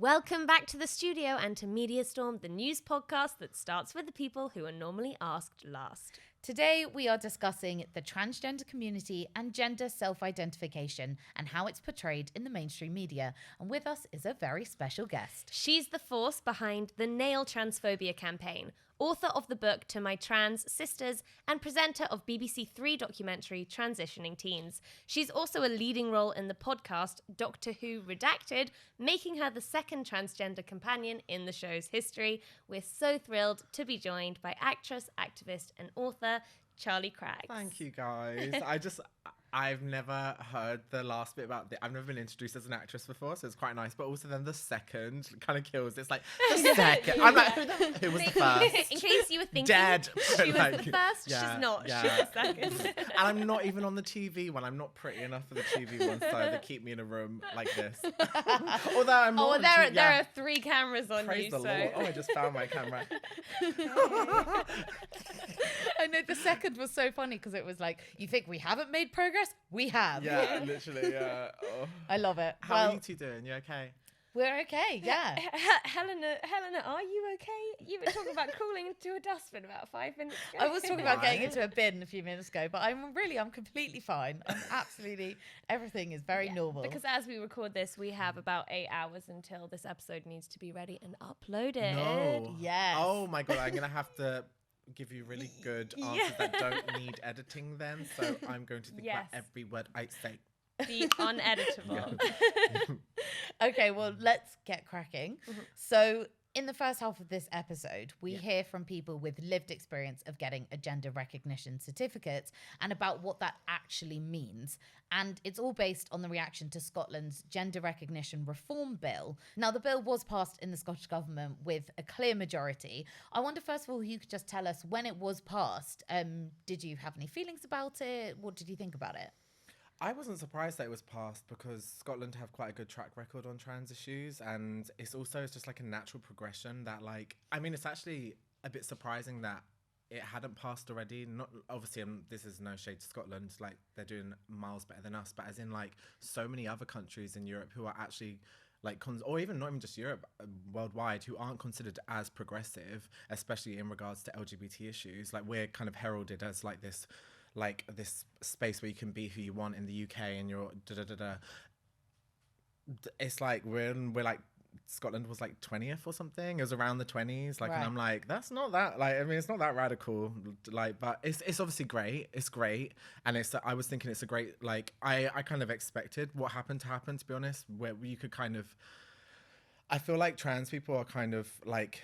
Welcome back to the studio and to Media Storm, the news podcast that starts with the people who are normally asked last. Today, we are discussing the transgender community and gender self-identification and how it's portrayed in the mainstream media. And with us is a very special guest. She's the force behind the Nail Transphobia campaign, author of the book To My Trans Sisters, and presenter of BBC Three documentary Transitioning Teens. She's also a leading role in the podcast Doctor Who Redacted, making her the second transgender companion in the show's history. We're so thrilled to be joined by actress, activist, and author Charlie Craggs. Thank you, guys. I've never heard the last bit about I've never been introduced as an actress before, so it's quite nice. But also then the second kind of kills. It's like, the second. I'm like, who was the first? In case you were thinking, Dead. she was the first, she's not. Yeah. She's the second. And I'm not even on the TV one. I'm not pretty enough for the TV one, so they keep me in a room like this. Although I'm not on there TV, yeah. are 3 cameras on Praise you, the so... Lord. Oh, I just found my camera. I know the second was so funny because it was like, you think we haven't made progress? We have. Yeah, literally, yeah. Oh. I love it. How are you two doing? You okay? We're okay, yeah. Helena, are you okay? You were talking about crawling into a dustbin about 5 minutes ago. I was talking about getting into a bin a few minutes ago, but I'm completely fine. I'm absolutely, everything is very normal. Because as we record this, we have about 8 hours until this episode needs to be ready and uploaded. No. Yes. Oh my God, I'm going to have to give you really good answers that don't need editing then. So I'm going to think about every word I say. The uneditable. Okay, well, let's get cracking. So in the first half of this episode, we hear from people with lived experience of getting a gender recognition certificate and about what that actually means. And it's all based on the reaction to Scotland's gender recognition reform bill. Now, the bill was passed in the Scottish government with a clear majority. I wonder, first of all, you could just tell us when it was passed. Did you have any feelings about it? What did you think about it? I wasn't surprised that it was passed because Scotland have quite a good track record on trans issues, and it's just like a natural progression that, like, I mean, it's actually a bit surprising that it hadn't passed already. Not obviously, this is no shade to Scotland, like they're doing miles better than us, but as in like so many other countries in Europe who are actually like, or even not even just Europe, worldwide, who aren't considered as progressive, especially in regards to LGBT issues. Like, we're kind of heralded as like this space where you can be who you want in the UK, and you're It's like we're like, Scotland was like 20th or something. It was around the 20s, like, right. And I'm like, that's not that, like, I mean, it's not that radical, like, but it's obviously great. It's great, and I was thinking it's a great, like, I kind of expected what happened to happen, to be honest, where you could kind of, I feel like trans people are kind of like,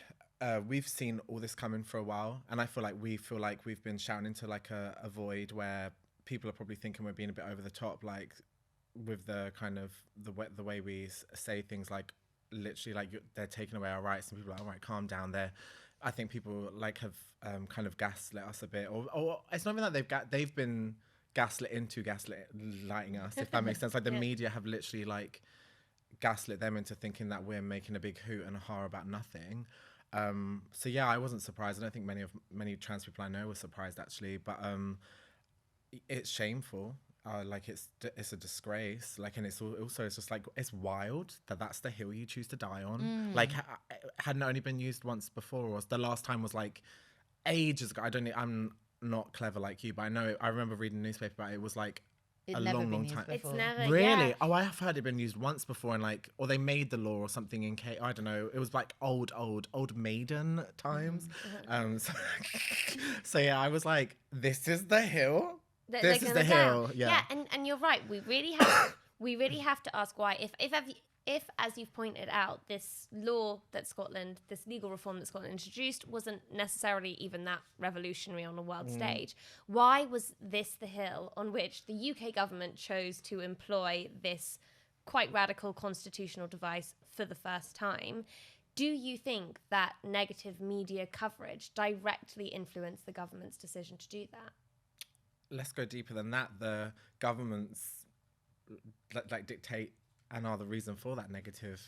we've seen all this coming for a while, and I feel like we've been shouting into like a void where people are probably thinking we're being a bit over the top, like with the kind of the way we say things, like literally like they're taking away our rights, and people are like, all right, calm down there. I think people like have kind of gaslit us a bit, or it's not even that they've been gaslit into gaslighting us, if that makes sense. Like the media have literally like gaslit them into thinking that we're making a big hoot and a ha about nothing. So yeah, I wasn't surprised. I don't think many trans people I know were surprised, actually, but it's shameful. Like it's a disgrace. Like, and it's just like, it's wild that that's the hill you choose to die on. Like, hadn't only been used once before, or the last time was like ages ago. I'm not clever like you, but I remember reading a newspaper about it. It was like a long time. It's never, really? Oh, I have heard it been used once before, and like, or they made the law or something in I don't know. It was like old maiden times. So yeah, I was like, this is the hill. This is the hill. Yeah, and you're right. We really have to ask why. If, as you've pointed out, this law that Scotland, this legal reform that Scotland introduced wasn't necessarily even that revolutionary on a world stage, why was this the hill on which the UK government chose to employ this quite radical constitutional device for the first time? Do you think that negative media coverage directly influenced the government's decision to do that? Let's go deeper than that. The governments like dictate and are the reason for that negative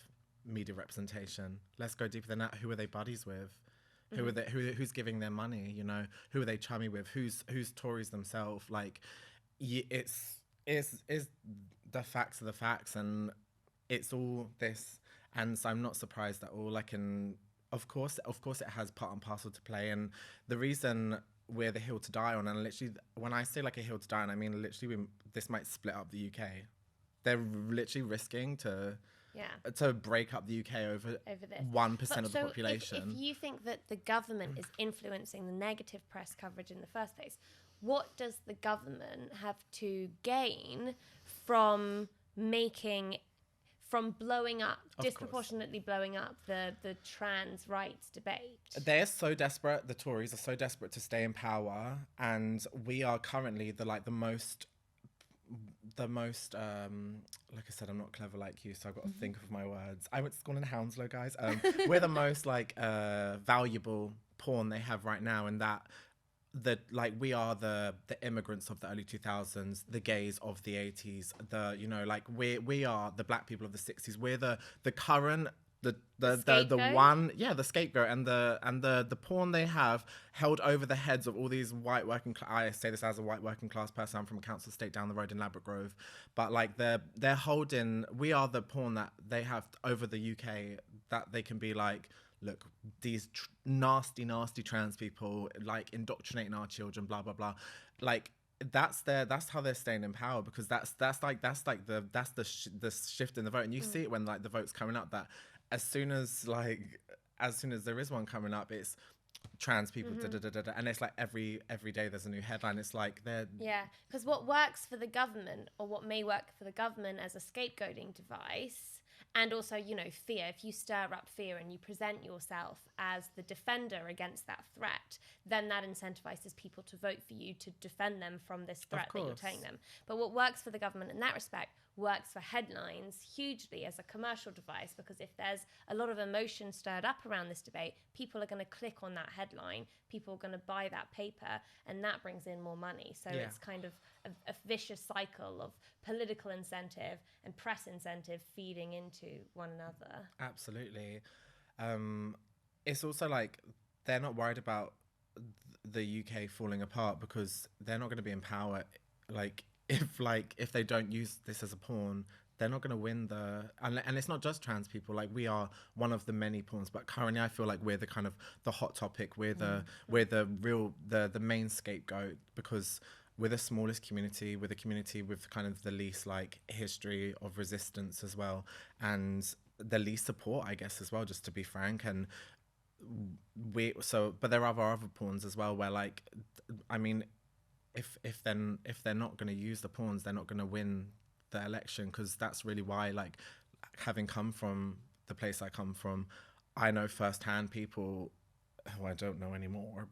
media representation. Let's go deeper than that. Who are they buddies with? Who's giving them money? You know, who are they chummy with? Who's Tories themselves? Like, it's the facts are the facts, and it's all this. And so I'm not surprised at all. Like, and of course it has part and parcel to play. And the reason we're the hill to die on, and literally when I say like a hill to die on, I mean literally this might split up the UK. They're literally risking to break up the UK over this 1% of the population. If you think that the government is influencing the negative press coverage in the first place, what does the government have to gain from blowing up, disproportionately blowing up the trans rights debate? They're so desperate. The Tories are so desperate to stay in power, and we are currently the most like I said, I'm not clever like you, so I've got to think of my words. I went to school in Hounslow, guys. We're the most valuable pawn they have right now, and that we are the immigrants of the early 2000s, the gays of the 80s, we are the black people of the 60s. We're the current the one, the scapegoat, and the pawn they have held over the heads of all these white working I say this as a white working class person. I'm from a council estate down the road in Ladbroke Grove, but like they're holding, we are the pawn that they have over the UK, that they can be like, look, these nasty trans people like indoctrinating our children, blah blah blah. Like that's how they're staying in power, because that's the shift in the vote. And you see it when like the vote's coming up, that as soon as there is one coming up, it's trans people, and it's like every day there's a new headline. It's like because what works for the government, or what may work for the government as a scapegoating device, and also, fear. If you stir up fear and you present yourself as the defender against that threat, then that incentivizes people to vote for you to defend them from this threat that you're telling them. But what works for the government in that respect works for headlines hugely as a commercial device, because if there's a lot of emotion stirred up around this debate, people are going to click on that headline, people are going to buy that paper, and that brings in more money. So it's kind of a vicious cycle of political incentive and press incentive feeding into one another. Absolutely. It's also like they're not worried about the UK falling apart, because they're not going to be in power. If they don't use this as a pawn, they're not going to win and it's not just trans people. Like, we are one of the many pawns, but currently I feel like we're the kind of the hot topic. We're the real main scapegoat, because we're the smallest community. We're the community with kind of the least like history of resistance as well, and the least support, I guess, as well, just to be frank. And but there are other pawns as well, where like, I mean, if they're not going to use the pawns, they're not going to win the election, because that's really why, like, having come from the place I come from, I know firsthand people who I don't know anymore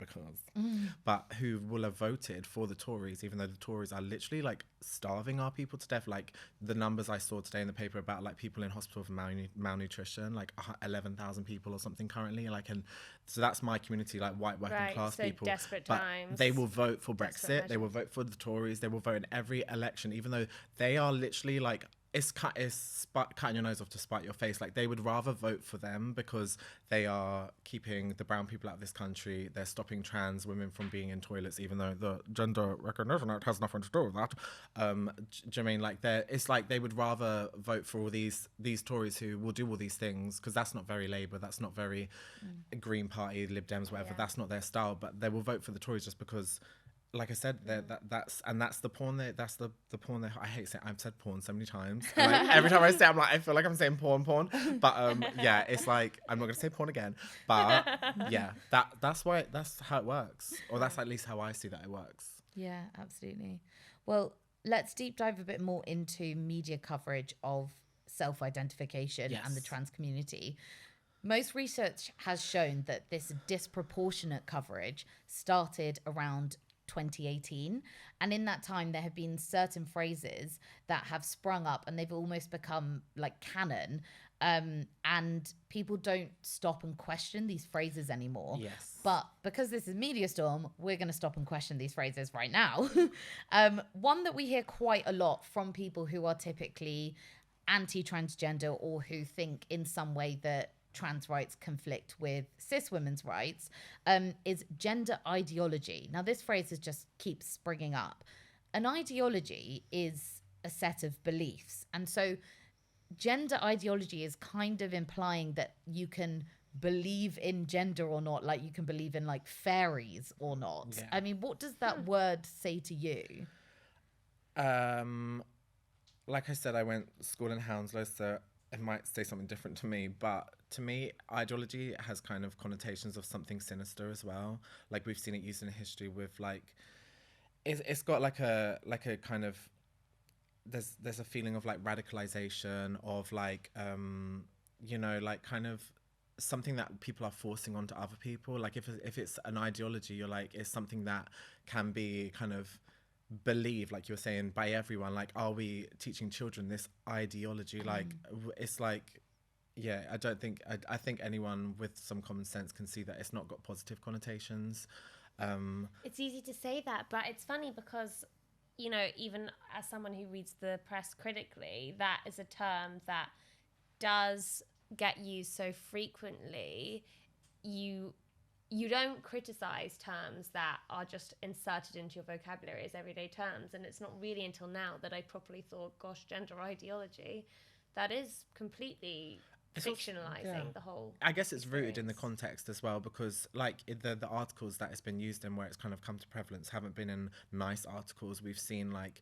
but who will have voted for the Tories, even though the Tories are literally like starving our people to death. Like the numbers I saw today in the paper about like people in hospital for malnutrition, like 11,000 people or something currently. Like, and so that's my community, like white working class people. Desperate but times. They will vote for Brexit. They will vote for the Tories. They will vote in every election, even though they are literally like, it's cutting your nose off to spite your face. Like, they would rather vote for them because they are keeping the brown people out of this country. They're stopping trans women from being in toilets, even though the Gender Recognition Act has nothing to do with that. Do you mean, like, it's like they would rather vote for all these Tories who will do all these things, because that's not very Labour, that's not very Green Party, Lib Dems, whatever. That's not their style. But they will vote for the Tories just because, like I said, that's the pawn. That's the pawn. I hate saying, I've said pawn so many times. Like, every time I say it, I'm like, I feel like I'm saying pawn. But yeah, it's like, I'm not gonna say pawn again. But yeah, that's how it works, or that's at least how I see that it works. Yeah, absolutely. Well, let's deep dive a bit more into media coverage of self-identification and the trans community. Most research has shown that this disproportionate coverage started around 2018, and in that time there have been certain phrases that have sprung up and they've almost become like canon, and people don't stop and question these phrases anymore. But because this is Media Storm, we're going to stop and question these phrases right now. One that we hear quite a lot from people who are typically anti-transgender, or who think in some way that trans rights conflict with cis women's rights, is gender ideology. Now, this phrase just keeps springing up. An ideology is a set of beliefs. And so gender ideology is kind of implying that you can believe in gender or not, like you can believe in like fairies or not. Yeah. I mean, what does that word say to you? Like I said, I went to school in Hounslow, so it might say something different to me, but to me, ideology has kind of connotations of something sinister as well. Like we've seen it used in history with like, it's got like a kind of, there's a feeling of like radicalization, of like you know, like kind of something that people are forcing onto other people. Like if it's an ideology, you're like, it's something that can be kind of believed, like you were saying, by everyone. Like, are we teaching children this ideology? Like it's like, yeah, I don't think, I think anyone with some common sense can see that it's not got positive connotations. It's easy to say that, but it's funny because, you know, even as someone who reads the press critically, that is a term that does get used so frequently. You don't criticize terms that are just inserted into your vocabulary as everyday terms, and it's not really until now that I properly thought, gosh, gender ideology, that is completely fictionalizing the whole I guess it's experience. rooted in the context as well, because like the articles that it's been used in, where it's kind of come to prevalence, haven't been in nice articles. We've seen like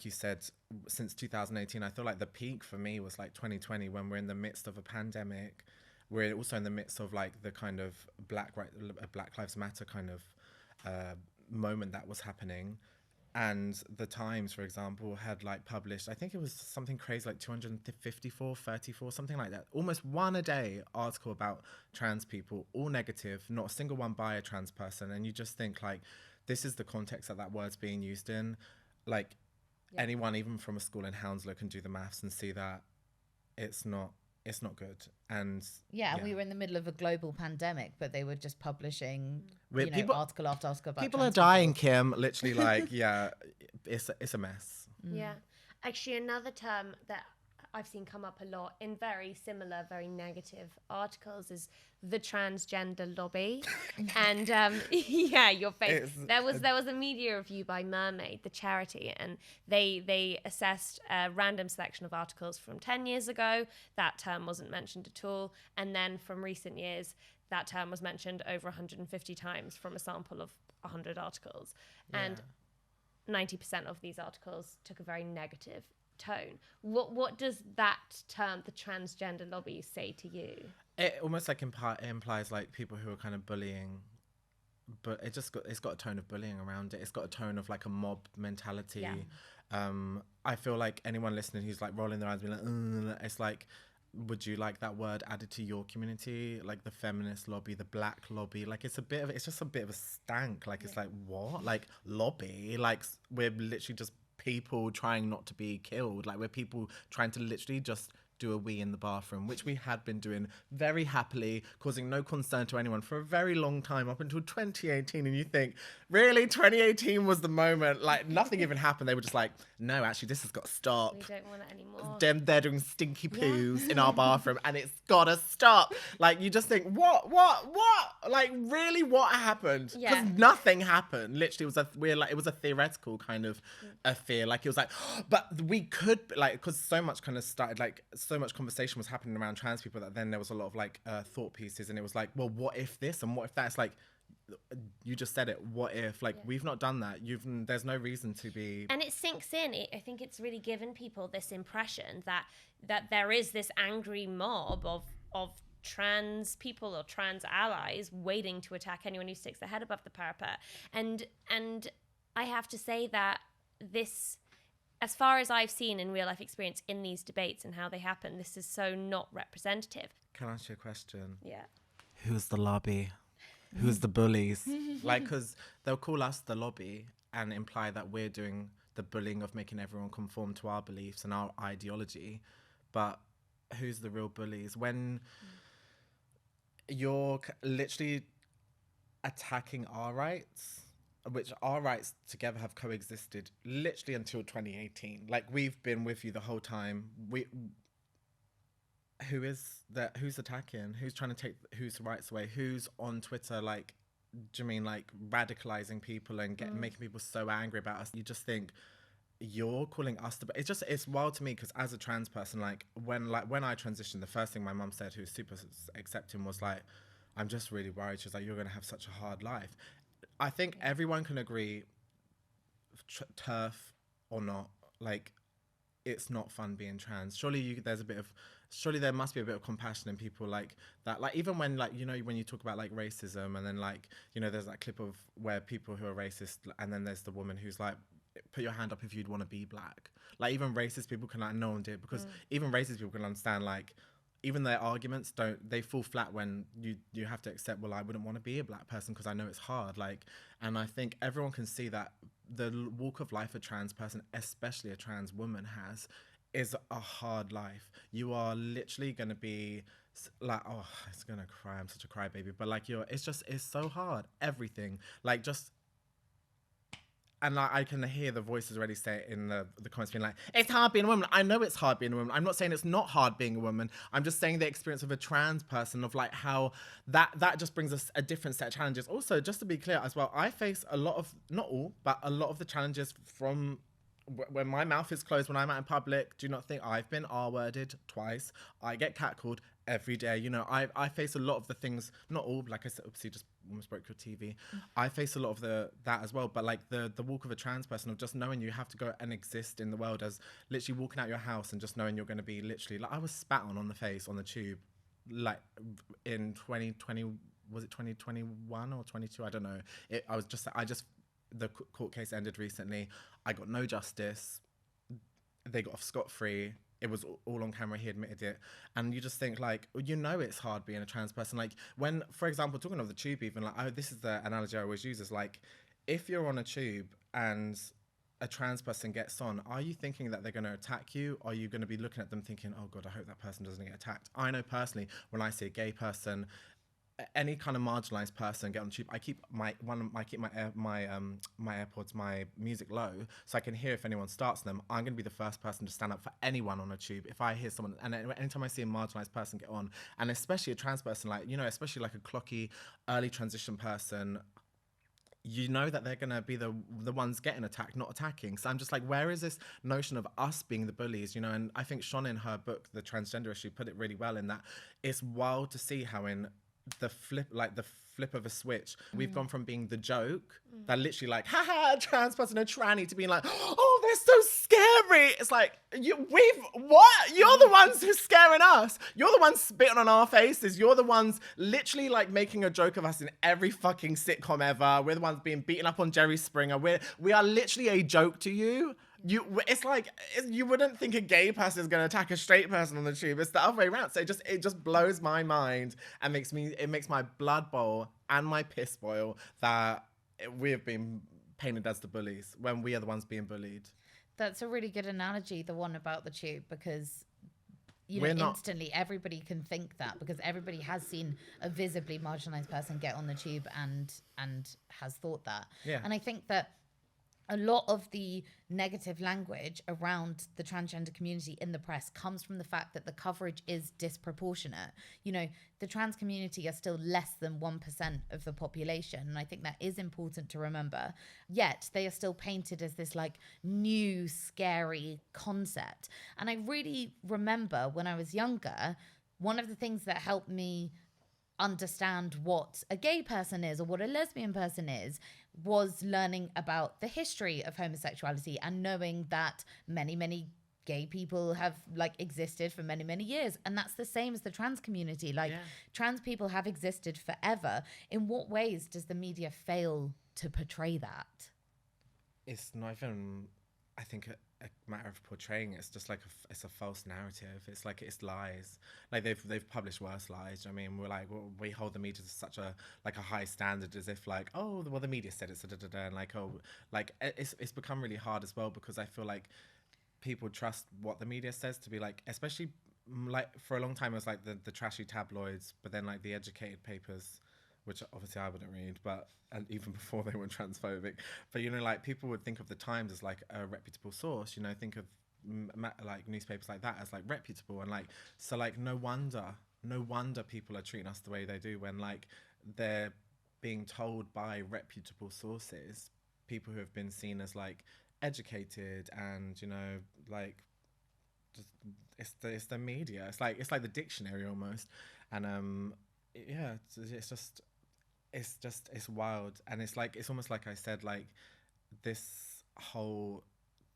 you said, since 2018. I feel like the peak for me was like 2020, when we're in the midst of a pandemic. We're also in the midst of like the kind of Black Lives Matter kind of moment that was happening. And the Times, for example, had like published, I think it was something crazy, like 254, 34, something like that. Almost one a day article about trans people, all negative, not a single one by a trans person. And you just think like, this is the context that word's being used in. Like anyone, even from a school in Hounslow, can do the maths and see that it's not good. And and we were in the middle of a global pandemic, but they were just publishing article after article about people are dying, Kim. Literally, like, yeah, it's a mess. Yeah. Actually, another term that I've seen come up a lot in very similar, very negative articles is the Transgender Lobby. And yeah, your face. There was a media review by Mermaid, the charity, and they assessed a random selection of articles from 10 years ago. That term wasn't mentioned at all. And then from recent years, that term was mentioned over 150 times from a sample of 100 articles. And 90% of these articles took a very negative tone. What does that term, the Transgender Lobby, say to you? It almost like implies like people who are kind of bullying, but it's got a tone of bullying around it. It's got a tone of like a mob mentality. I feel like anyone listening who's like rolling their eyes being like, it's like, would you like that word added to your community? Like the feminist lobby, the black lobby, like it's just a bit of a stank. Like it's like, what? Like lobby? Like we're literally just people trying not to be killed. Like we're people trying to literally just do a wee in the bathroom, which we had been doing very happily, causing no concern to anyone for a very long time, up until 2018. And you think, really, 2018 was the moment? Like nothing even happened. They were just like, no, actually, this has got to stop. We don't want it anymore. They're doing stinky poos in our bathroom, and it's gotta stop. Like you just think, what? Like really, what happened? Because nothing happened. Literally, it was a theoretical kind of a fear. Like it was like, but we could, like, because so much kind of started, like so much conversation was happening around trans people, that then there was a lot of like thought pieces, and it was like, well, what if this and what if that? It's like, you just said it, what if? Like we've not done that. There's no reason to be. And it sinks in. I think it's really given people this impression that there is this angry mob of trans people or trans allies waiting to attack anyone who sticks their head above the parapet. And I have to say that this, as far as I've seen in real life experience in these debates and how they happen, this is so not representative. Can I ask you a question? Yeah. Who's the lobby? Who's the bullies? Like, because they'll call us the lobby and imply that we're doing the bullying of making everyone conform to our beliefs and our ideology. But who's the real bullies? When you're literally attacking our rights, which our rights together have coexisted literally until 2018. Like, we've been with you the whole time. Who's attacking? Who's trying to take whose rights away? Who's on Twitter, like, do you mean like radicalizing people and making people so angry about us? You just think, you're calling us to, it's wild to me, because as a trans person, when I transitioned, the first thing my mum said, who's super accepting, was like, I'm just really worried. She's like, you're going to have such a hard life. I think everyone can agree, turf or not, like, it's not fun being trans. Surely there must be a bit of compassion in people like that. Like, even when, like, you know, when you talk about like racism, and then, like, you know, there's that clip of where people who are racist, and then there's the woman who's like, put your hand up if you'd want to be black. Like, even racist people can, like, no one did, because even racist people can understand, like, even their arguments they fall flat when you have to accept, well, I wouldn't want to be a black person because I know it's hard. Like, and I think everyone can see that the walk of life a trans person, especially a trans woman, is a hard life. You are literally going to be like, oh, it's going to cry, I'm such a crybaby, but like, it's so hard, everything, like, just. And like, I can hear the voices already say it in the comments being like, it's hard being a woman. I know it's hard being a woman. I'm not saying it's not hard being a woman. I'm just saying the experience of a trans person, of like how that just brings us a different set of challenges. Also, just to be clear as well, I face a lot of, not all, but a lot of the challenges from when my mouth is closed, when I'm out in public. Do not think I've been R-worded twice. I get catcalled every day. You know, I face a lot of the things, not all, like I said, obviously just almost broke your TV. I face a lot of that as well. But like the walk of a trans person, of just knowing you have to go and exist in the world, as literally walking out your house and just knowing you're going to be literally, like, I was spat on the face on the tube, like in 2020, was it 2021 or 22? I don't know. The court case ended recently. I got no justice. They got off scot-free. It was all on camera. He admitted it. And you just think, like, you know, it's hard being a trans person. Like, when, for example, talking of the tube, even, like, this is the analogy I always use, is like, if you're on a tube and a trans person gets on, are you thinking that they're going to attack you? Are you going to be looking at them thinking, oh God, I hope that person doesn't get attacked? I know personally, when I see a gay person, any kind of marginalized person get on the tube, I keep my AirPods, my music low, so I can hear if anyone starts them. I'm going to be the first person to stand up for anyone on a tube if I hear someone. And anytime I see a marginalized person get on, and especially a trans person, like, you know, especially like a clocky early transition person, you know that they're going to be the ones getting attacked, not attacking. So I'm just like, where is this notion of us being the bullies, you know? And I think Sean, in her book, The Transgender Issue, put it really well, in that it's wild to see how in the flip of a switch, we've gone from being the joke that literally like, haha, a trans person, a tranny, to being like, oh, they're so scary. It's like, you're the ones who's scaring us. You're the ones spitting on our faces. You're the ones literally like making a joke of us in every fucking sitcom ever. We're the ones being beaten up on Jerry Springer. We are literally a joke to you. It's like, you wouldn't think a gay person is going to attack a straight person on the tube. It's the other way around. So it just blows my mind, and it makes my blood boil and my piss boil that we have been painted as the bullies when we are the ones being bullied. That's a really good analogy, the one about the tube, because instantly everybody can think that, because everybody has seen a visibly marginalized person get on the tube and has thought that. Yeah. And I think that a lot of the negative language around the transgender community in the press comes from the fact that the coverage is disproportionate. You know, the trans community are still less than 1% of the population. And I think that is important to remember. Yet they are still painted as this like new, scary concept. And I really remember when I was younger, one of the things that helped me understand what a gay person is or what a lesbian person is was learning about the history of homosexuality and knowing that many gay people have like existed for many years. And that's the same as the trans community. Like, trans people have existed forever. In what ways does the media fail to portray that? It's not even, I think, a matter of portraying it. It's just like it's a false narrative. It's like, it's lies. Like, they've published worse lies. I mean, we're like, well, we hold the media to such a high standard, as if like, oh, well, the media said it, so and like, oh, like, it's become really hard as well, because I feel like people trust what the media says to be like, especially like for a long time it was like the trashy tabloids, but then like the educated papers, which obviously I wouldn't read, and even before they were transphobic. But, you know, like, people would think of the Times as like a reputable source, you know, think of like newspapers like that as like reputable. And like, so like, no wonder people are treating us the way they do, when like they're being told by reputable sources, people who have been seen as like educated and, you know, like, just it's the media. It's like the dictionary almost. And yeah, it's wild. And it's almost like I said, like, this whole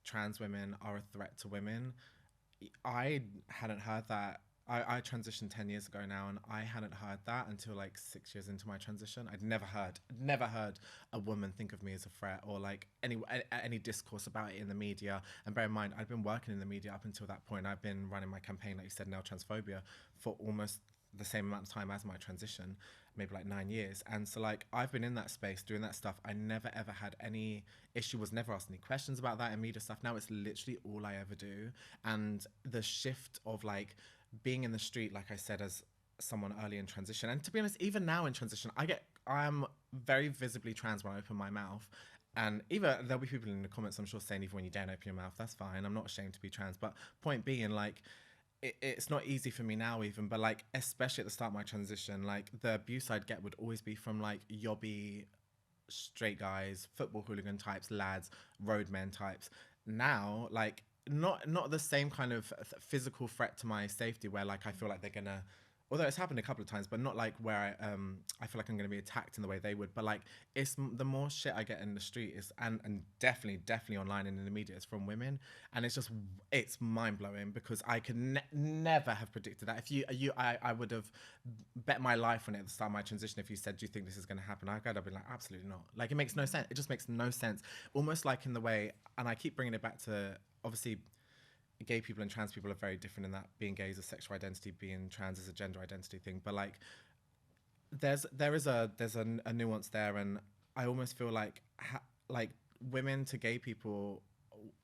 trans women are a threat to women. I hadn't heard that. I transitioned 10 years ago now, and I hadn't heard that until like 6 years into my transition. I'd never heard a woman think of me as a threat, or like any discourse about it in the media. And bear in mind, I'd been working in the media up until that point. I've been running my campaign, like you said, now Transphobia, for almost the same amount of time as my transition, maybe like 9 years. And so like I've been in that space doing that stuff. I never ever had any issue, was never asked any questions about that in media stuff. Now it's literally all I ever do. And the shift of like being in the street, like I said, as someone early in transition, and to be honest, even now in transition, I'm very visibly trans when I open my mouth. And either there'll be people in the comments, I'm sure, saying even when you don't open your mouth, that's fine. I'm not ashamed to be trans. But point being, like, it's not easy for me now even, but like especially at the start of my transition, like the abuse I'd get would always be from like yobby straight guys, football hooligan types, lads, roadmen types. Now, like, not the same kind of physical threat to my safety where like I feel like they're gonna, although it's happened a couple of times, but not like where I feel like I'm going to be attacked in the way they would. But like, it's the more shit I get in the street is, and definitely online and in the media, is from women. And it's mind blowing, because I could never have predicted that. If I would have bet my life on it at the start of my transition. If you said, do you think this is going to happen? I'd have been like, absolutely not. Like, it makes no sense. It just makes no sense. Almost like in the way, and I keep bringing it back to, obviously, gay people and trans people are very different in that being gay is a sexual identity, being trans is a gender identity thing. But like, there's a nuance there, and I almost feel like like women to gay people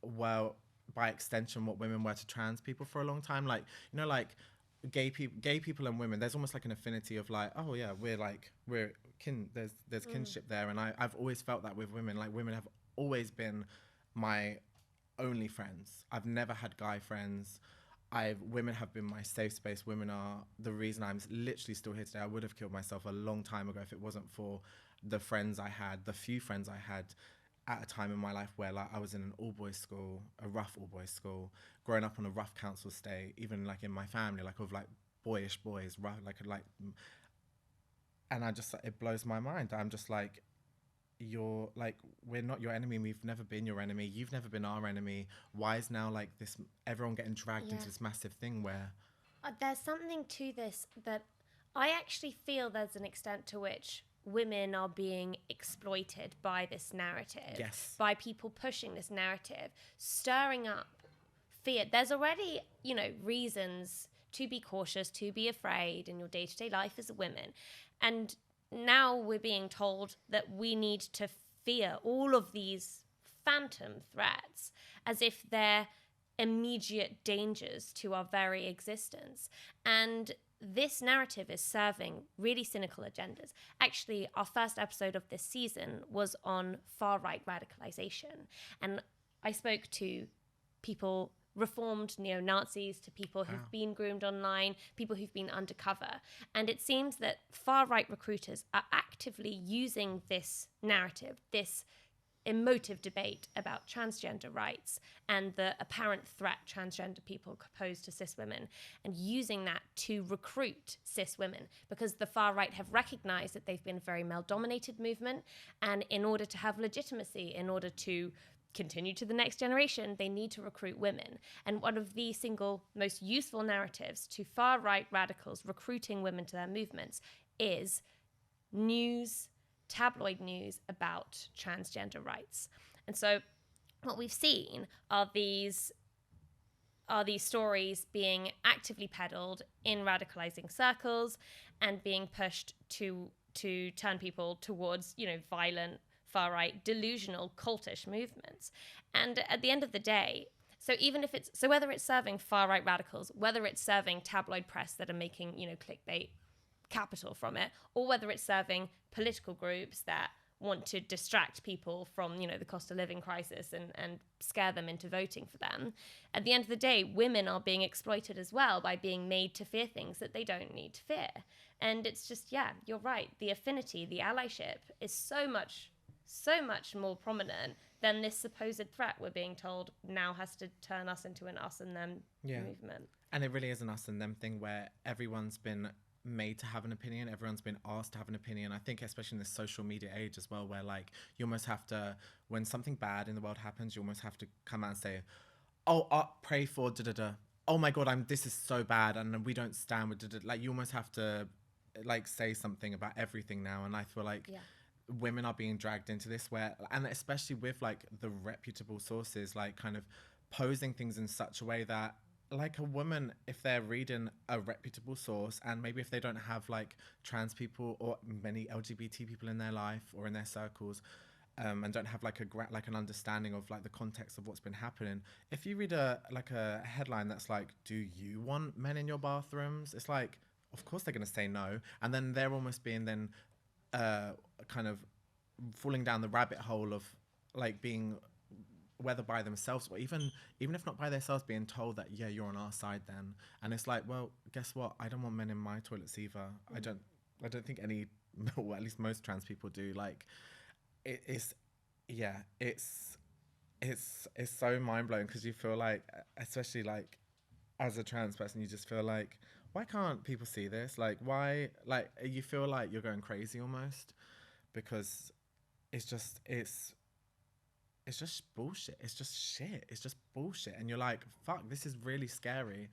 were by extension what women were to trans people for a long time. Like, you know, like gay people and women, there's almost like an affinity of like, oh yeah, we're kin. There's kinship there, and I've always felt that with women. Like, women have always been my only friends. I've never had guy friends. Women have been my safe space. Women are the reason I'm literally still here today. I would have killed myself a long time ago if it wasn't for the friends I had, the few friends I had at a time in my life where like I was in an all-boys school, a rough all-boys school, growing up on a rough council estate, even like in my family, like of like boyish boys, rough, like, and it blows my mind. I'm just like, you're like, we're not your enemy, we've never been your enemy, you've never been our enemy. Why is now like this, everyone getting dragged into this massive thing where there's something to this that I actually feel there's an extent to which women are being exploited by this narrative. Yes. By people pushing this narrative, stirring up fear. There's already, you know, reasons to be cautious, to be afraid in your day-to-day life as a woman, and now we're being told that we need to fear all of these phantom threats as if they're immediate dangers to our very existence. And this narrative is serving really cynical agendas. Actually, our first episode of this season was on far-right radicalization. And I spoke to people, reformed neo-Nazis, to people who've been groomed online, people who've been undercover. And it seems that far-right recruiters are actively using this narrative, this emotive debate about transgender rights and the apparent threat transgender people pose to cis women, and using that to recruit cis women, because the far right have recognized that they've been a very male-dominated movement, and in order to have legitimacy, in order to continue to the next generation, they need to recruit women. And one of the single most useful narratives to far-right radicals recruiting women to their movements is news, tabloid news about transgender rights. And so what we've seen are these stories being actively peddled in radicalizing circles and being pushed to turn people towards, violent, far-right, delusional, cultish movements. And at the end of the day, whether it's serving far-right radicals, whether it's serving tabloid press that are making, clickbait capital from it, or whether it's serving political groups that want to distract people from, the cost of living crisis and scare them into voting for them. At the end of the day, women are being exploited as well by being made to fear things that they don't need to fear. And it's just, you're right. The affinity, the allyship is so much so much more prominent than this supposed threat we're being told now has to turn us into an us and them movement. And it really is an us and them thing where everyone's been made to have an opinion. Everyone's been asked to have an opinion. I think especially in this social media age as well, where like you almost have to, when something bad in the world happens, you almost have to come out and say, oh, pray for da-da-da. Oh my God, this is so bad and we don't stand with da-da-da. Like you almost have to like say something about everything now. And I feel like women are being dragged into this where, and especially with like the reputable sources, like kind of posing things in such a way that like a woman, if they're reading a reputable source and maybe if they don't have like trans people or many LGBT people in their life or in their circles, and don't have like an understanding of like the context of what's been happening, if you read a headline that's like, do you want men in your bathrooms? It's like, of course they're going to say no. And then they're almost being then kind of falling down the rabbit hole of like being, whether by themselves or even if not by themselves, being told that, yeah, you're on our side then. And it's like, well, guess what? I don't want men in my toilets either. I don't think any, well, at least most trans people do. Like, it's so mind-blowing because you feel like, especially like as a trans person, you just feel like, why can't people see this? Like, why, like, you feel like you're going crazy almost because it's just bullshit. It's just shit. It's just bullshit. And you're like, fuck, this is really scary.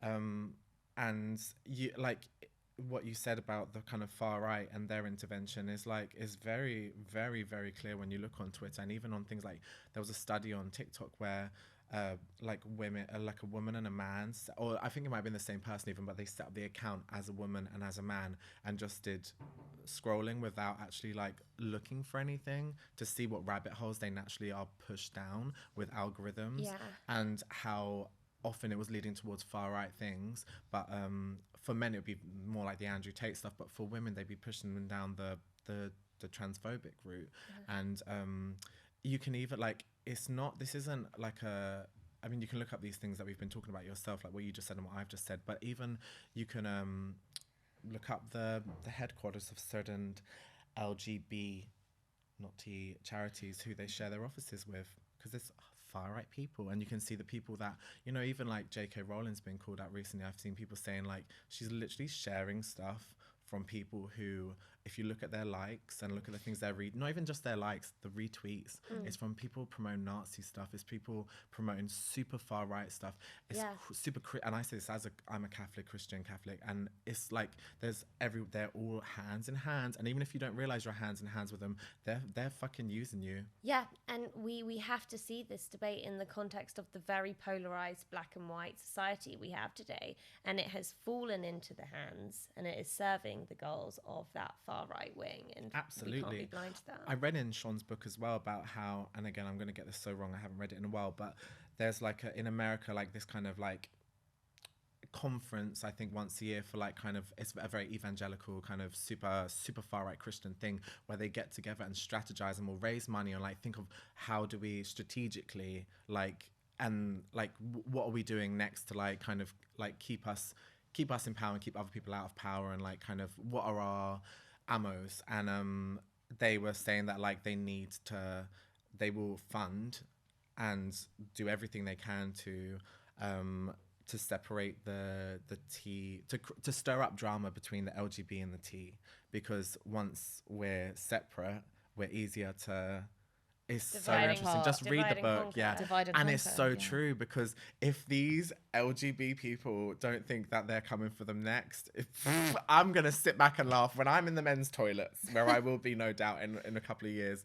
And you like what you said about the kind of far right and their intervention is very, very, very clear when you look on Twitter and even on things like, there was a study on TikTok where like women, like a woman and a man, or I think it might have been the same person even, but they set up the account as a woman and as a man and just did scrolling without actually like looking for anything to see what rabbit holes they naturally are pushed down with algorithms, and how often it was leading towards far right things. But for men it would be more like the Andrew Tate stuff, but for women they'd be pushing them down the transphobic route. And you can even like, this isn't like a, I mean, you can look up these things that we've been talking about yourself, like what you just said and what I've just said, but even you can look up the headquarters of certain LGB, not T charities, who they share their offices with, because it's far right people. And you can see the people that, you know, even like J.K. Rowling's been called out recently. I've seen people saying like she's literally sharing stuff from people who, if you look at their likes and look at the things they read, not even just their likes, the retweets, it's from people promoting Nazi stuff, it's people promoting super far right stuff. It's and I say this as I'm a Catholic, Christian Catholic, and it's like they're all hands in hands, and even if you don't realize you're hands in hands with them, they're fucking using you. Yeah, and we have to see this debate in the context of the very polarized black and white society we have today, and it has fallen into the hands and it is serving the goals of that far right wing, and absolutely, we can't be blind to that. I read in Sean's book as well about how, and again I'm going to get this so wrong, I haven't read it in a while, but there's like in America like this kind of like conference, I think once a year, for like kind of, it's a very evangelical kind of super far right Christian thing where they get together and strategize and will raise money and like think of how do we strategically like, and like what are we doing next to like kind of like keep us in power and keep other people out of power, and like kind of what are our ammos. And they were saying that like they will fund and do everything they can to separate the T, to stir up drama between the LGB and the T, because once we're separate, we're easier to. It's so interesting. Just read the book, and it's so true, because if these LGB people don't think that they're coming for them next, I'm gonna sit back and laugh when I'm in the men's toilets, where I will be no doubt in a couple of years.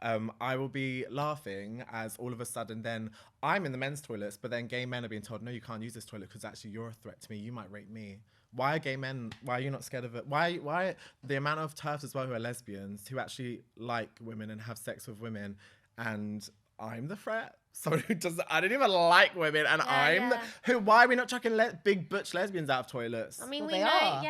I will be laughing as all of a sudden then I'm in the men's toilets, but then gay men are being told, no, you can't use this toilet because actually you're a threat to me. You might rape me. Why are gay men, why are you not scared of it? Why the amount of TERFs as well who are lesbians, who actually like women and have sex with women, and I'm the threat? Someone who doesn't, I don't even like women, and why are we not chucking big butch lesbians out of toilets? I mean, we know.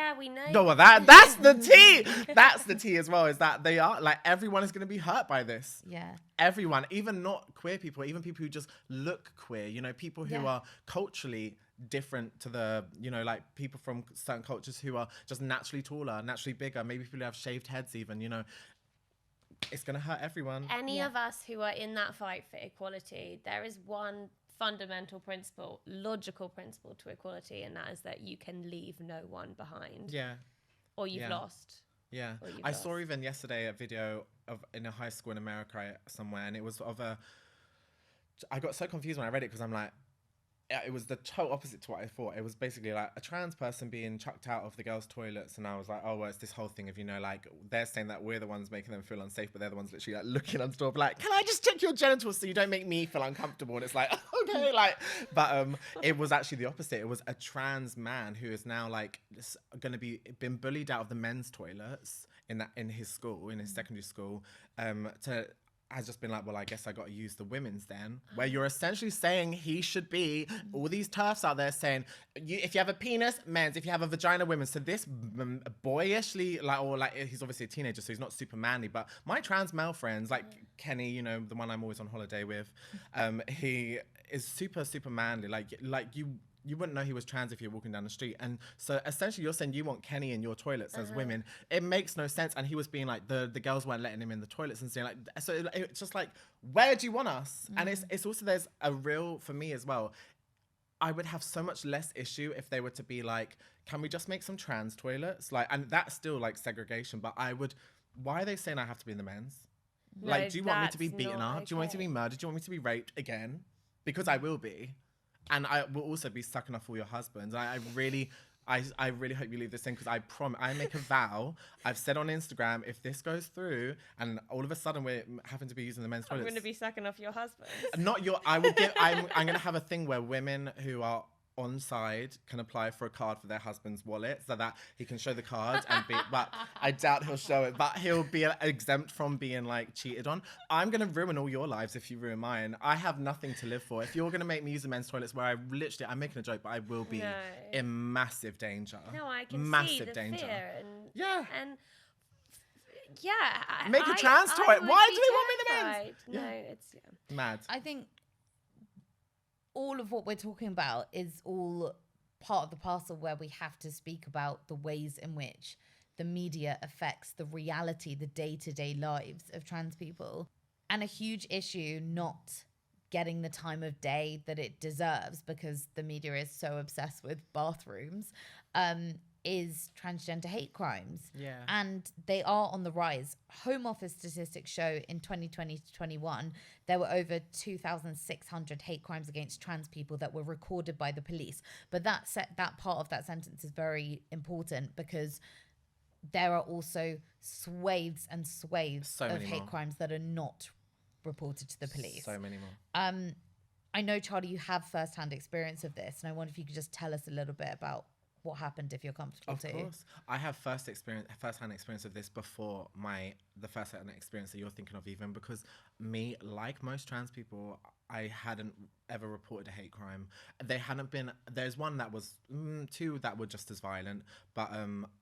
No, well, that's the tea. That's the tea as well, is that they are, like, everyone is going to be hurt by this. Yeah. Everyone, even not queer people, even people who just look queer, you know, people who are culturally different to the, you know, like people from certain cultures who are just naturally taller, naturally bigger, maybe people who have shaved heads even, you know. it's going to hurt everyone. Any of us who are in that fight for equality, there is one fundamental principle, logical principle to equality, and that is that you can leave no one behind. Yeah. Or you've lost. Yeah. I saw even yesterday a video of in a high school in America somewhere, and it was I got so confused when I read it because I'm like, it was the total opposite to what I thought. It was basically like a trans person being chucked out of the girls' toilets, and I was like, oh, well, it's this whole thing of, you know, like they're saying that we're the ones making them feel unsafe, but they're the ones literally like looking on the door, like, can I just check your genitals so you don't make me feel uncomfortable? And it's like, okay, like, but it was actually the opposite. It was a trans man who is now like going to be been bullied out of the men's toilets in his school, in his secondary school, has just been like, well, I guess I got to use the women's then, where you're essentially saying he should be, all these TERFs out there saying, if you have a penis, men's, if you have a vagina, women's. So this boyishly, he's obviously a teenager, so he's not super manly, but my trans male friends, like Kenny, you know, the one I'm always on holiday with, he is super, super manly. Like you wouldn't know he was trans if you're walking down the street. And so essentially you're saying you want Kenny in your toilets as women. It makes no sense. And he was being like, the girls weren't letting him in the toilets and saying like, so it's just like, where do you want us? And it's also, there's a real, for me as well, I would have so much less issue if they were to be like, can we just make some trans toilets? Like, and that's still like segregation, but why are they saying I have to be in the men's? No, like, do you want me to be beaten up? okay. Do you want me to be murdered? Do you want me to be raped again? Because I will be. And I will also be sucking off all your husbands. I really hope you leave this in, because I make a vow. I've said on Instagram, if this goes through and all of a sudden we're having to be using the men's toilets. I'm going to be sucking off your husband. Not your, I'm going to have a thing where women who are on side can apply for a card for their husband's wallet so that he can show the cards but I doubt he'll show it, but he'll be exempt from being like cheated on. I'm going to ruin all your lives if you ruin mine. I have nothing to live for. If you're going to make me use the men's toilets where I'm making a joke, but I will be in massive danger. No, I can see the danger. Fear and make a trans toilet. Why do they want me in the men's? No, it's mad. I think all of what we're talking about is all part of the parcel where we have to speak about the ways in which the media affects the reality, the day-to-day lives of trans people. And a huge issue not getting the time of day that it deserves, because the media is so obsessed with bathrooms, is transgender hate crimes. Yeah. And they are on the rise. Home Office statistics show in 2020 to 21, there were over 2,600 hate crimes against trans people that were recorded by the police. But that part of that sentence is very important, because there are also swathes and swathes of hate crimes that are not reported to the police. So many more. I know, Charlie, you have first-hand experience of this, and I wonder if you could just tell us a little bit about what happened, if you're comfortable Of too. course. I have first-hand experience of this before the first-hand experience that you're thinking of, even, because me, like most trans people, I hadn't ever reported a hate crime. There's one that was, two that were just as violent, but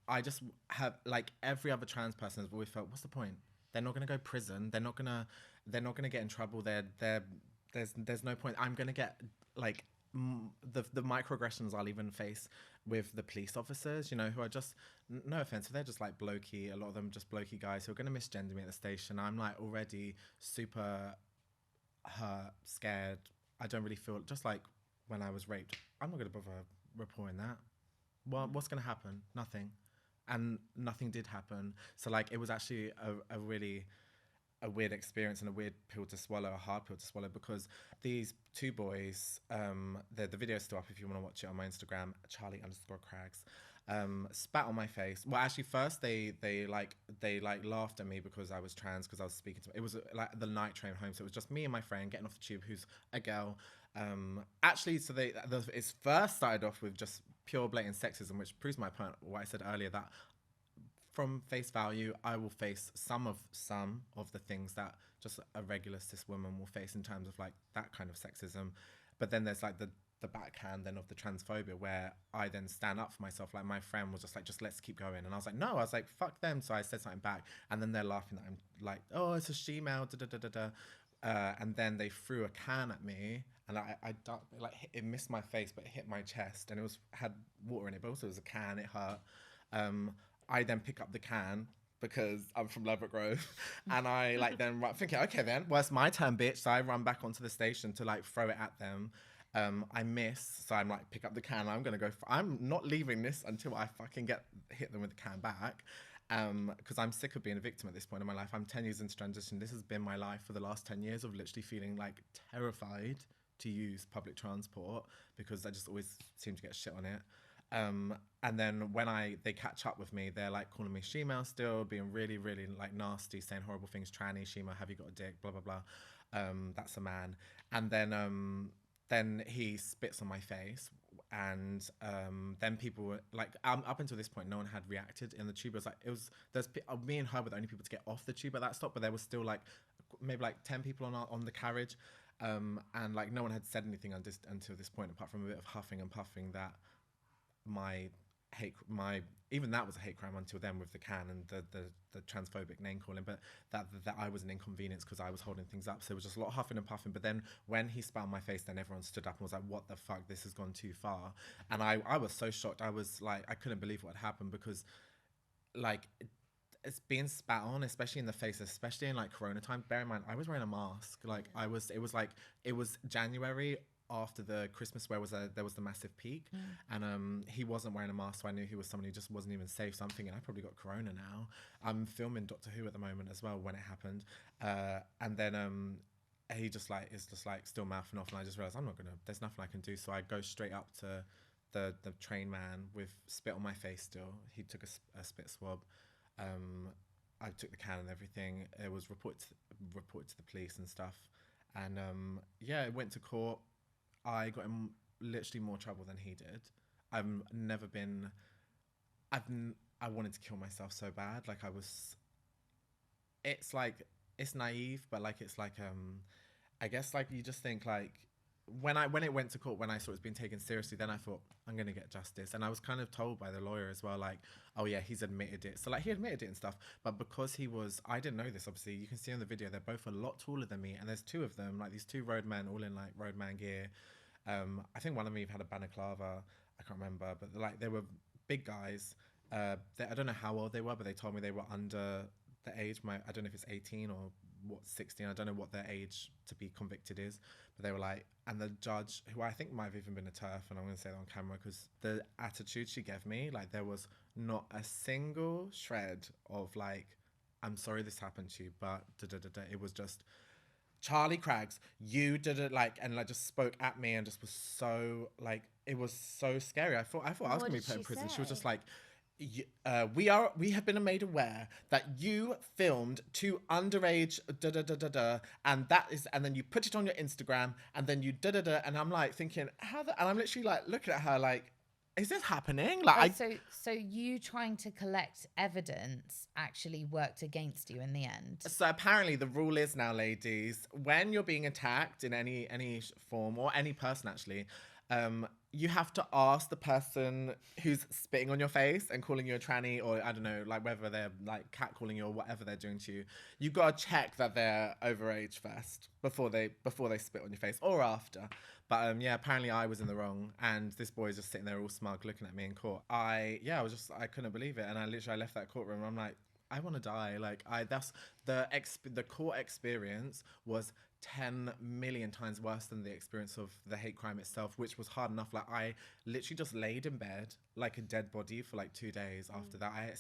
I just have, like every other trans person has always felt, what's the point? They're not going to go prison. They're not going to get in trouble. There's no point. I'm going to get like the microaggressions I'll even face with the police officers, you know, who are just, no offense, they're just like blokey, a lot of them just blokey guys who are going to misgender me at the station. I'm like already super hurt, scared. I don't really feel, just like when I was raped, I'm not going to bother reporting that. Well, what's going to happen? Nothing. And nothing did happen. So like, it was actually a really weird experience and a weird pill to swallow, a hard pill to swallow, because these two boys, the video's still up if you want to watch it on my Instagram, Charlie_Craggs, spat on my face. Well, actually, first they laughed at me because I was trans, because I was speaking to. It was like the night train home, so it was just me and my friend getting off the tube, who's a girl. Actually, so it's first started off with just pure blatant sexism, which proves my point. What I said earlier, that from face value, I will face some of the things that just a regular cis woman will face in terms of like that kind of sexism. But then there's like the backhand then of the transphobia, where I then stand up for myself. Like my friend was just like, just let's keep going. And I was like, no, I was like, fuck them. So I said something back, and then they're laughing that I'm like, oh, it's a she-male, and then they threw a can at me, and it missed my face, but it hit my chest, and had water in it, but also it was a can, it hurt. I then pick up the can, because I'm from Ladbroke Grove. And I like then thinking, okay then, well, it's my turn, bitch. So I run back onto the station to like throw it at them. I miss, so I'm like, pick up the can. I'm gonna go. I'm not leaving this until I fucking hit them with the can back. Because I'm sick of being a victim at this point in my life. I'm 10 years into transition. This has been my life for the last 10 years of literally feeling like terrified to use public transport because I just always seem to get shit on it. And then when they catch up with me, they're like calling me shemale still, being really, really like nasty, saying horrible things, tranny, shemale, have you got a dick, blah, blah, blah. That's a man. And then he spits on my face. And then people were like, up until this point, no one had reacted in the tube. There's me and her were the only people to get off the tube at that stop, but there was still like maybe like 10 people on the carriage. And like no one had said anything until this point, apart from a bit of huffing and puffing that even that was a hate crime until then with the can and the transphobic name calling, but that I was an inconvenience because I was holding things up. So it was just a lot of huffing and puffing. But then when he spat on my face, then everyone stood up and was like, what the fuck, this has gone too far. And I was so shocked. I was like, I couldn't believe what had happened because like it's being spat on, especially in the face, especially in like Corona time. Bear in mind, I was wearing a mask. Like it was January after the Christmas where there was the massive peak, and he wasn't wearing a mask, so I knew he was someone who just wasn't even safe. So I'm thinking I probably got corona now. I'm filming Doctor Who at the moment as well when it happened, and then he just like is just like still mouthing off, and I just realized there's nothing I can do. So I go straight up to the train man with spit on my face still. He took a spit swab. I took the can and everything. It was reported to the police and stuff, and it went to court. I got in literally more trouble than he did. I wanted to kill myself so bad. Like it's like, it's naive, but like, it's like, I guess like you just think like, when it went to court, when I saw it was being taken seriously, then I thought, I'm going to get justice. And I was kind of told by the lawyer as well, like, oh yeah, he's admitted it. So like he admitted it and stuff, but because I didn't know this, obviously, you can see on the video, they're both a lot taller than me. And there's two of them, like these two roadmen all in like roadman gear. I think one of them even had a balaclava. I can't remember, but like they were big guys. I don't know how old they were, but they told me they were under the age. I don't know if it's 18 or 16. I don't know what their age to be convicted is, but they were like, and the judge, who I think might have even been a TERF, and I'm going to say that on camera because the attitude she gave me, like there was not a single shred of like, I'm sorry this happened to you, but it was just, Charlie Craggs, you did it, like, and like just spoke at me and just was so like, it was so scary. I thought I was gonna be put in prison. She was just like, we have been made aware that you filmed two underage and then you put it on your Instagram and then you and I'm like thinking and I'm literally like looking at her like, is this happening? Like, so you trying to collect evidence actually worked against you in the end. So apparently the rule is now, ladies, when you're being attacked in any form, or any person actually, you have to ask the person who's spitting on your face and calling you a tranny, or I don't know, like whether they're like catcalling you or whatever they're doing to you. You gotta check that they're overage first before they spit on your face, or after. But apparently I was in the wrong, and this boy's just sitting there all smug looking at me in court. I couldn't believe it, and I left that courtroom and I'm like, I want to die. Like that's the court experience was 10 million times worse than the experience of the hate crime itself, which was hard enough. Like I literally just laid in bed like a dead body for like 2 days after that.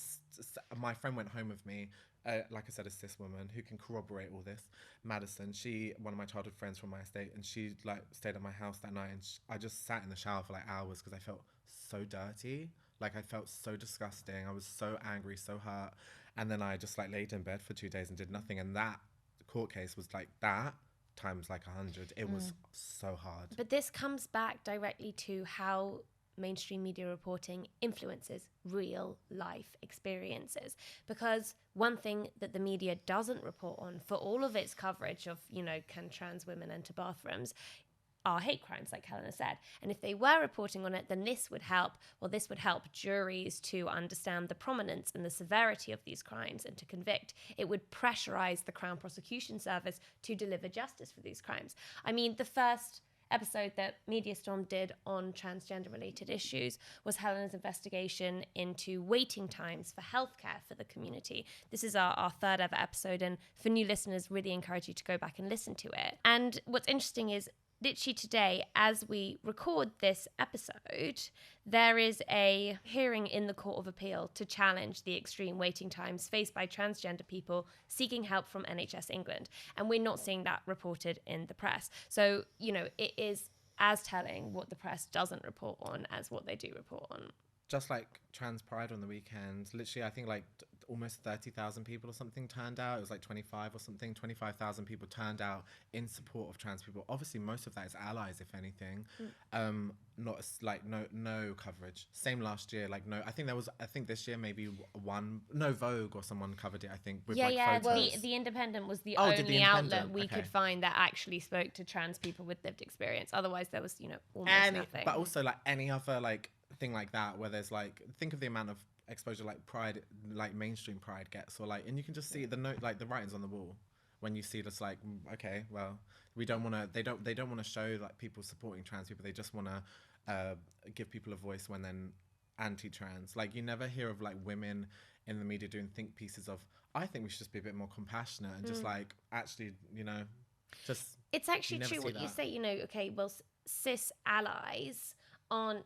My friend went home with me, like I said, a cis woman who can corroborate all this, Madison. One of my childhood friends from my estate, and she like stayed at my house that night, and I just sat in the shower for like hours because I felt so dirty. Like I felt so disgusting. I was so angry, so hurt. And then I just like laid in bed for 2 days and did nothing. And that court case was like that times like 100. It was so hard. But this comes back directly to how mainstream media reporting influences real life experiences. Because one thing that the media doesn't report on for all of its coverage of, can trans women enter bathrooms, are hate crimes, like Helena said. And if they were reporting on it, then this would help juries to understand the prominence and the severity of these crimes and to convict. It would pressurize the Crown Prosecution Service to deliver justice for these crimes. I mean, the first episode that MediaStorm did on transgender related issues was Helena's investigation into waiting times for healthcare for the community. This is our third ever episode, and for new listeners, really encourage you to go back and listen to it. And what's interesting is literally today, as we record this episode, there is a hearing in the Court of Appeal to challenge the extreme waiting times faced by transgender people seeking help from NHS England. And we're not seeing that reported in the press. So, it is as telling what the press doesn't report on as what they do report on. Just like Trans Pride on the weekend, literally, I think almost 30,000 people or something turned out. It was like 25 or something, 25,000 people turned out in support of trans people. Obviously, most of that is allies, if anything. Not no coverage. Same last year, I think this year maybe Vogue or someone covered it, I think, with photos. Well, the Independent was the only outlet we could find that actually spoke to trans people with lived experience. Otherwise, there was, almost nothing. But also, any other, thing like that, where there's, think of the amount of exposure Pride, mainstream Pride gets, or and you can just see the writings on the wall when you see this, okay, well, we don't want to, they don't want to show people supporting trans people. They just want to give people a voice when they're anti-trans. You never hear of women in the media doing think pieces of, I think we should just be a bit more compassionate and just actually, just. It's actually true what you say, okay, well, cis allies aren't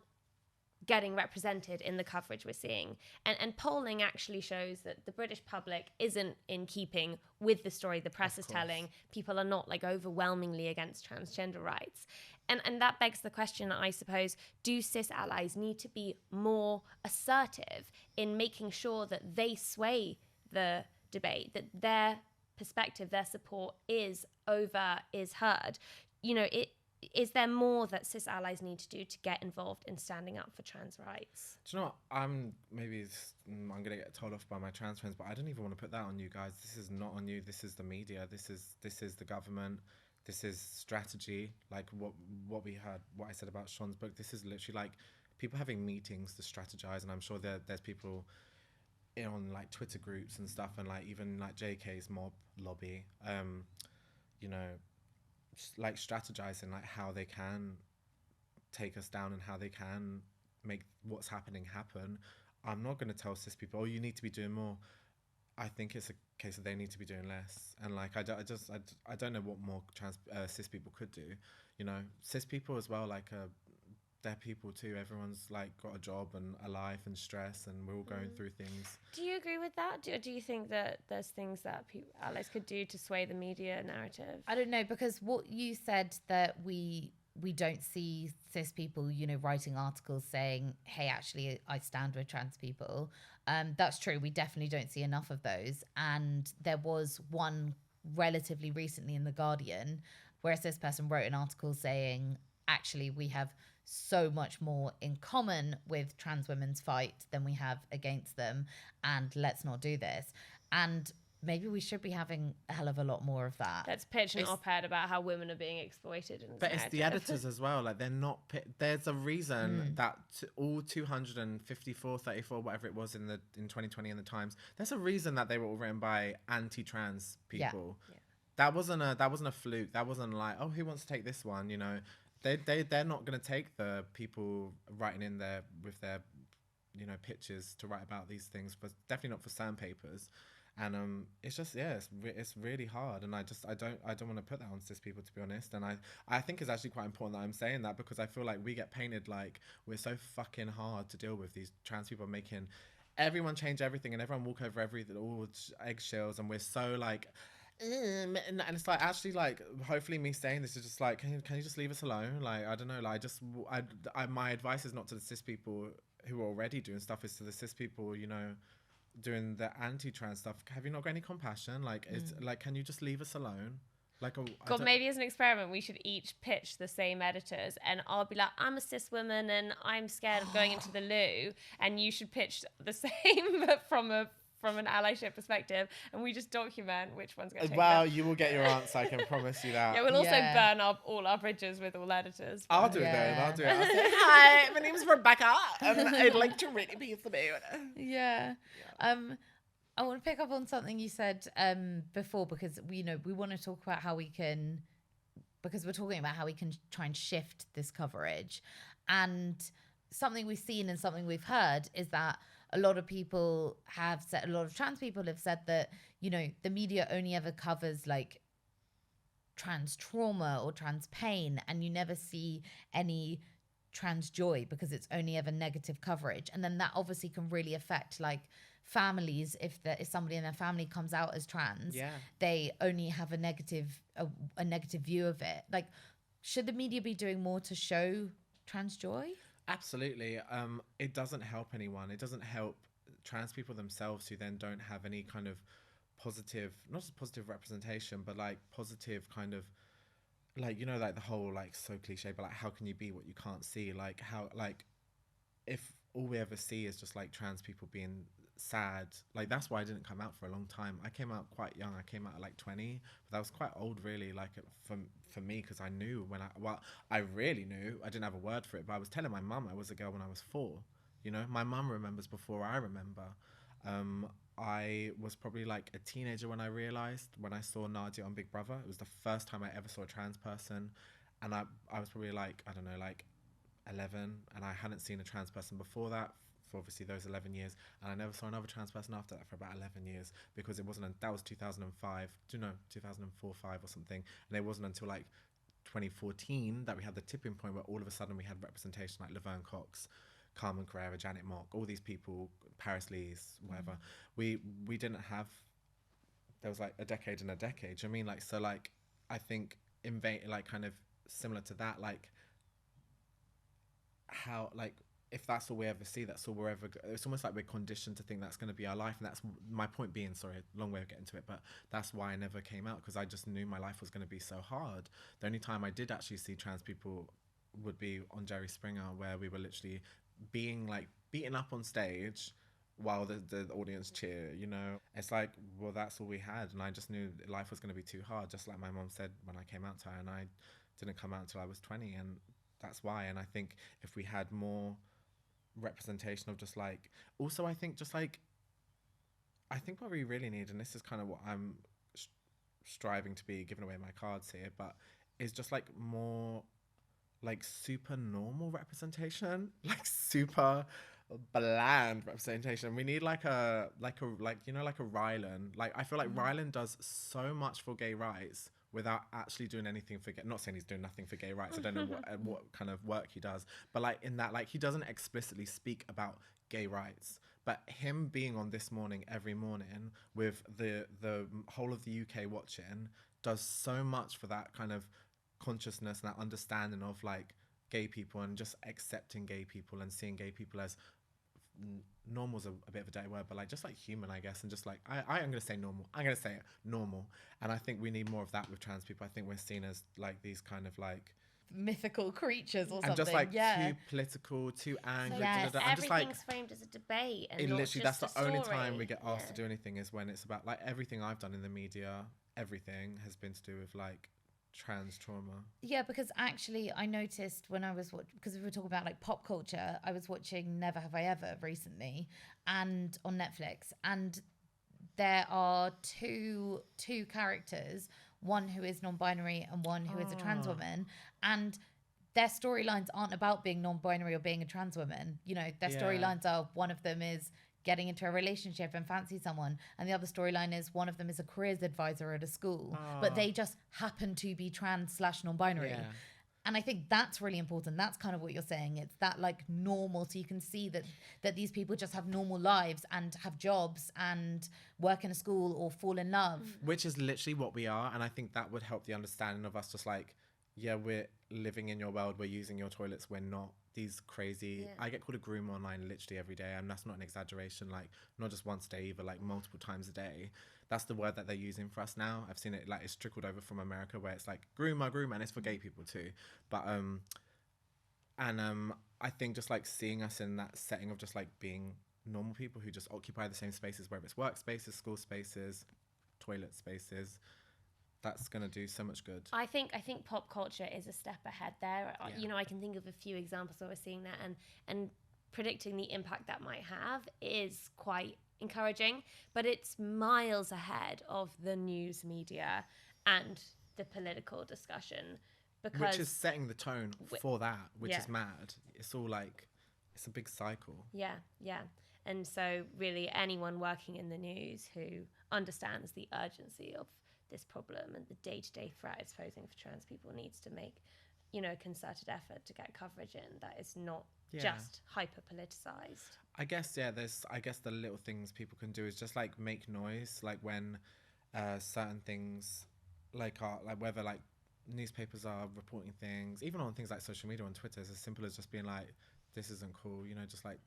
getting represented in the coverage we're seeing. And polling actually shows that the British public isn't in keeping with the story the press is telling. People are not overwhelmingly against transgender rights. And that begs the question, I suppose, do cis allies need to be more assertive in making sure that they sway the debate, that their perspective, their support is heard? Is there more that cis allies need to do to get involved in standing up for trans rights? Do you know what? I'm going to get told off by my trans friends, but I don't even want to put that on you guys. This is not on you. This is the media. This is the government. This is strategy. What we heard, what I said about Sean's book. This is literally people having meetings to strategize, and I'm sure there's people on Twitter groups and stuff, and even JK's mob lobby. Strategizing how they can take us down and how they can make what's happening happen. I'm not going to tell cis people, you need to be doing more. I think it's a case of they need to be doing less. And I don't know what more cis people could do. Cis people as well, they're people too. Everyone's got a job and a life and stress, and we're all going through things. Do you agree with that? Do you think that there's things that allies could do to sway the media narrative? I don't know, because what you said, that we don't see cis people, writing articles saying, hey, actually, I stand with trans people. That's true. We definitely don't see enough of those. And there was one relatively recently in The Guardian where a cis person wrote an article saying, actually, we have so much more in common with trans women's fight than we have against them, and let's not do this. And maybe we should be having a hell of a lot more of that. Let's pitch an op-ed about how women are being exploited. But it's the editors as well. They're not. There's a reason that all 254, 34, whatever it was in 2020 in the Times. There's a reason that they were all written by anti-trans people. Yeah. That wasn't a fluke. That wasn't who wants to take this one? They're not going to take the people writing in there with their pictures to write about these things, but definitely not for sandpapers. And it's just it's really hard, and I don't want to put that on cis people, to be honest. And I think it's actually quite important that I'm saying that, because I feel like we get painted like we're so fucking hard to deal with. These trans people making everyone change everything and everyone walk over everything, all eggshells, and we're so and it's actually hopefully me saying this is just can you just leave us alone? I don't know, my advice is not to the cis people who are already doing stuff, is to the cis people doing the anti-trans stuff. Have you not got any compassion? It's can you just leave us alone? Maybe as an experiment, we should each pitch the same editors, and I'll be I'm a cis woman and I'm scared of going into the loo, and you should pitch the same but from an allyship perspective, and we just document which one's going to take them. You will get your answer, I can promise you that. Yeah, we'll also burn up all our bridges with all editors. I'll do it then. I'll say, hi, my name's Rebecca, and I'd like to really be the mayor. Yeah. I want to pick up on something you said before, because we want to talk about how we can because we're talking about how we can try and shift this coverage. And something we've seen and something we've heard is that a lot of people have said, a lot of trans people have said that, you know, the media only ever covers like trans trauma or trans pain, and you never see any trans joy because it's only ever negative coverage. And then that obviously can really affect like families. If somebody in their family comes out as trans, they only have a negative view of it. Like, should the media be doing more to show trans joy? Absolutely. It doesn't help anyone. It doesn't help trans people themselves, who then don't have any kind of positive, not just positive representation, but like positive kind of, like, you know, like the whole, like, so cliche, but like, how can you be what you can't see? Like, how, like, if all we ever see is just like trans people being sad, like, that's why I didn't come out for a long time. I came out quite young. I came out at like 20, but that was quite old, really, like, for me, because I knew I really knew. I didn't have a word for it, but I was telling my mum I was a girl when I was 4. You know, my mum remembers before I remember. I was probably like a teenager when I realised, when I saw Nadia on Big Brother. It was the first time I ever saw a trans person, and I was probably like, I don't know, like 11, and I hadn't seen a trans person before that for obviously those 11 years, and I never saw another trans person after that for about 11 years, because it wasn't, that was 2005, 2004, 5 or something, and it wasn't until like 2014 that we had the tipping point where all of a sudden we had representation like Laverne Cox, Carmen Carrera, Janet Mock, all these people, Paris Lees, whatever. We didn't have, there was like a decade and a decade. Do you know what I mean? Like, so like, I think like kind of similar to that, like how, like, if that's all we ever see, that's all we're ever, it's almost like we're conditioned to think that's going to be our life. And that's my point being, sorry, long way of getting to it, but that's why I never came out, because I just knew my life was going to be so hard. The only time I did actually see trans people would be on Jerry Springer, where we were literally being like beaten up on stage while the audience cheer, you know. It's like, well, that's all we had, and I just knew life was going to be too hard, just like my mom said when I came out to her, and I didn't come out until I was 20, and that's why. And I think if we had more representation of just like, also I think just like, I think what we really need, and this is kind of what I'm striving to be, giving away my cards here, but is just like more like super normal representation, like super bland representation. We need like you know, like a Rylan. Like, I feel like Rylan does so much for gay rights without actually doing anything for gay. Not saying he's doing nothing for gay rights. I don't know what kind of work he does, but like in that, like, he doesn't explicitly speak about gay rights. But him being on This Morning every morning with the whole of the UK watching does so much for that kind of consciousness and that understanding of like gay people, and just accepting gay people and seeing gay people as normal's a bit of a dirty word, but like just like human, I guess, and just like I'm gonna say normal. I'm gonna say it normal. And I think we need more of that with trans people. I think we're seen as like these kind of like mythical creatures or something, and just like too political, too angry. So I'm just like, everything's framed as a debate, and it not literally, just that's the a only story. time we get asked to do anything is when it's about like everything I've done in the media. Everything has been to do with like trans trauma. Yeah, because actually I noticed when I was because we were talking about like pop culture, I was watching Never Have I Ever recently, and on Netflix, and there are two characters, one who is non-binary and one who is a trans woman, and their storylines aren't about being non-binary or being a trans woman. You know, their storylines are, one of them is getting into a relationship and fancy someone, and the other storyline is one of them is a careers advisor at a school, but they just happen to be trans / non-binary. And I think that's really important. That's kind of what you're saying. It's that like normal, so you can see that these people just have normal lives and have jobs and work in a school or fall in love, which is literally what we are. And I think that would help the understanding of us, just like, yeah, we're living in your world, we're using your toilets, we're not these crazy, I get called a groom online literally every day, and that's not an exaggeration, like not just once a day either, like multiple times a day. That's the word that they're using for us now. I've seen it, like, it's trickled over from America, where it's like groomer, and it's for gay people too. But I think just like seeing us in that setting of just like being normal people who just occupy the same spaces, whether it's workspaces, school spaces, toilet spaces, that's going to do so much good. I think pop culture is a step ahead there. You know, I can think of a few examples where we're seeing that, and predicting the impact that might have is quite encouraging, but it's miles ahead of the news media and the political discussion, because which is setting the tone for that, which Yeah. is mad. It's all like, it's a big cycle. yeah, yeah. And so really anyone working in the news who understands the urgency of this problem and the day-to-day threat it's posing for trans people needs to make, you know, a concerted effort to get coverage in that is not just hyper-politicized. I guess, the little things people can do is just like make noise, like when certain things like are like, whether like newspapers are reporting things, even on things like social media, on Twitter, it's as simple as just being like, this isn't cool, you know, just like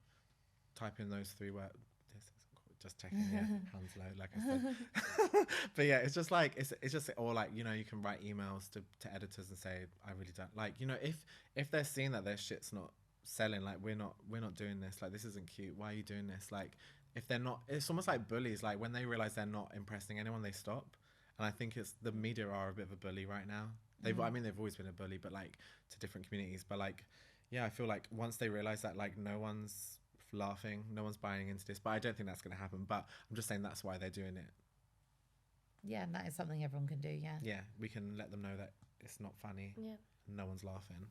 type in those 3 words. This isn't cool. Just checking, hands low, like I said. But yeah, it's just like, it's just, or like, you know, you can write emails to editors and say, I really don't like, you know, if they're seeing that their shit's not selling, like we're not doing this, like this isn't cute, why are you doing this? Like if they're not, it's almost like bullies, like when they realize they're not impressing anyone, they stop. And I think it's the media are a bit of a bully right now. I mean, they've always been a bully, but like to different communities. But like, yeah, I feel like once they realize that like no one's laughing, no one's buying into this, but I don't think that's going to happen. But I'm just saying that's why they're doing it. Yeah, and that is something everyone can do. Yeah. Yeah, we can let them know that it's not funny. Yeah. No one's laughing.